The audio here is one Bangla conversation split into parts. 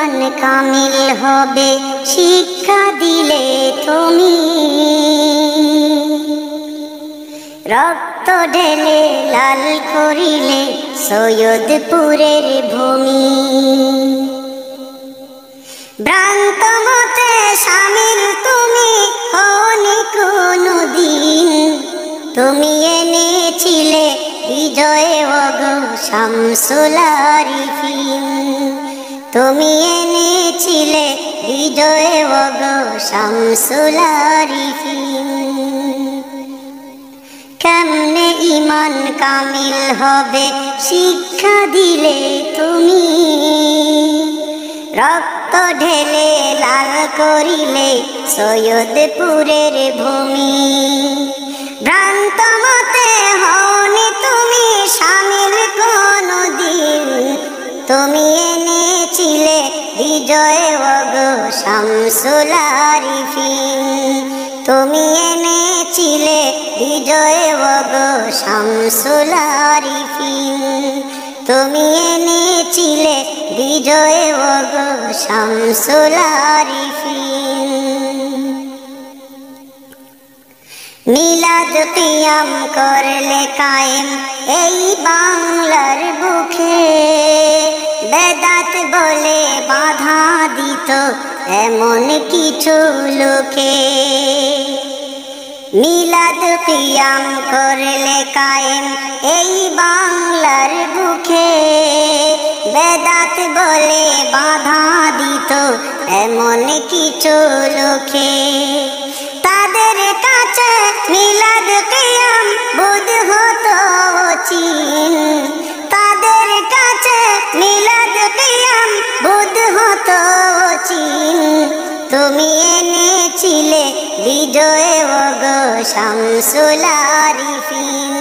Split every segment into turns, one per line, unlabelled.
ঈমান কামিল হবে শিক্ষা দিলে তুমি। রক্ত ঢেলে লাল করিলে সৈয়দপুরের ভূমি। ভ্রান্ত মতে শামিল তুমি হওনি কোনদিন, তুমি এনেছিলে বিজয়ে ওগো শামসুল আরিফিন। তুমি এনেছিলে বিজয়ে ওগো শামসুল আরিফিন। কেমনে ঈমান কামিল হবে শিক্ষা দিলে তুমি। রক্ত ঢেলে লাল করিলে সৈয়দপুরের ভূমি। ভ্রান্ত মতে হওনি তুমি শামিল কোনদিন, তুমি এনেছিলে বিজয়ে ওগো শামসুল আরিফিন। তুমি এনেছিলে বিজয়ে ওগো শামসুল আরিফিন। তুমি এনেছিলে বিজয়ে ওগো শামসুল আরিফিন। মিলাদ কিয়াম করলে কায়েম এই বাংলার বুকে, বেদাত বলে বাধা দিত এমন কিছু লোকে। মিলাদ কিয়াম করলে কায়েম এই বাংলার বুকে, বেদাত বলে বাধা দিত এমন কিছু লোকে। তাদের কাছে মিলাদ কিয়াম বুধ হতো চিন, তাদের কাছে মিলাদ কিয়াম বুধ হতো চিন। তুমি এনেছিলে বিজয়ে ওগো শামসুল আরিফিন।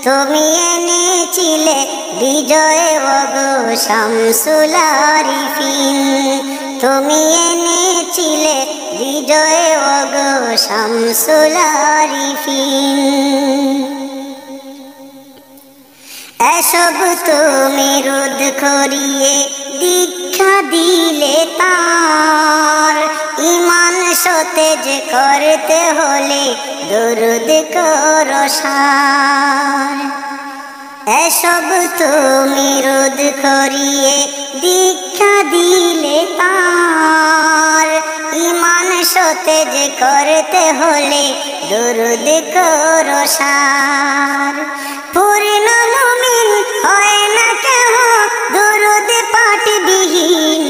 তুমি এনেছিলে বিজয়ে ওগো শামসুল আরিফিন। তুমি এনেছিলে বিজয়ে ওগো শামসুল আরিফিন। এসব তুমি রোধ করিয়ে দীক্ষা দিলে তার, ঈমান সতেজ করতে হলে দরুদ করো সার। এসব তুমি রোধ করিয়ে দীক্ষা দিলে তার, ঈমান সতেজ করতে হলে দরুদ করো সার। পূর্ণ মুমিন হয় না কেহ দরুদ পাঠবিহীন,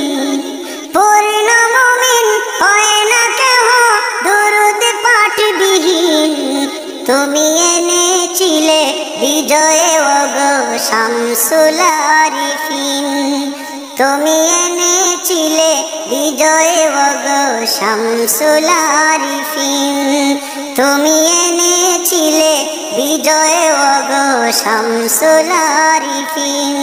পূর্ণ মুমিন হয় না কেহ দরুদ পাঠবিহীন। তুমি এনেছিলে বিজয়ে ওগো শামসুল আরিফিন। তুমি এনেছিলে বিজয়ে ওগো শামসুল আরিফিন। তুমি এনেছিলে বিজয়ে ওগো শামসুল আরিফিন।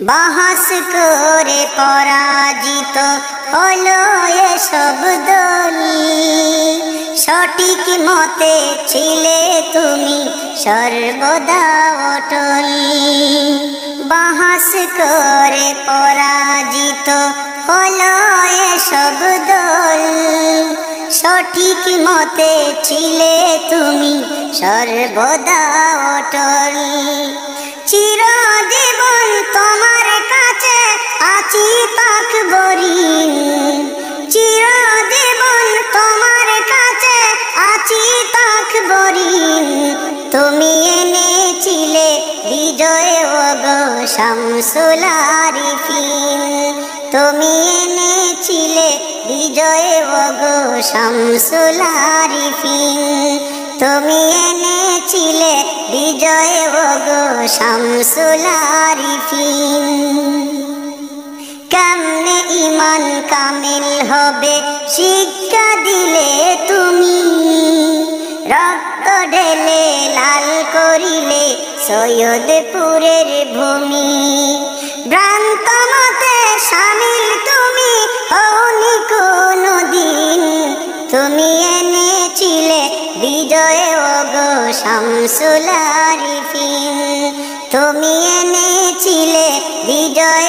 বাহাস করে পরাজিত হলো এসব দল, সঠিক মতে ছিলে তুমি সর্বদা অটল। বাহাস করে পরাজিত হলো এসব দল, সঠিক মতে ছিলে তুমি সর্বদা অটল। চিরজীবন তোমার কাছে আছি তাকবরীন, চিরজীবন তোমার কাছে আছি তাকবরীন। তুমি এনেছিলে বিজয়ে ওগো শামসুল আরিফিন। তুমি এনেছিলে বিজয়ে ওগো শামসুল আরিফিন। তুমি এনেছিলে বিজয়ে ওগো শামসুল আরিফিন। কেমনে ঈমান কামিল হবে শিক্ষা দিলে তুমি। রক্ত ঢেলে লাল করিলে সৈয়দপুরের ভূমি। ভ্রান্ত মতে শামিল তুমি হওনি কোনদিন, তুমি এনেছিলে বিজয়ে ওগো শামসুল আরিফিন। তুমি এনেছিলে বিজয়ে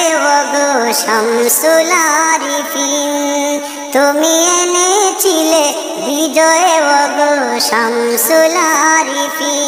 শামসুল আরিফিন, তুমি এনেছিলে বিজয় ওগো শামসুল আরিফিন।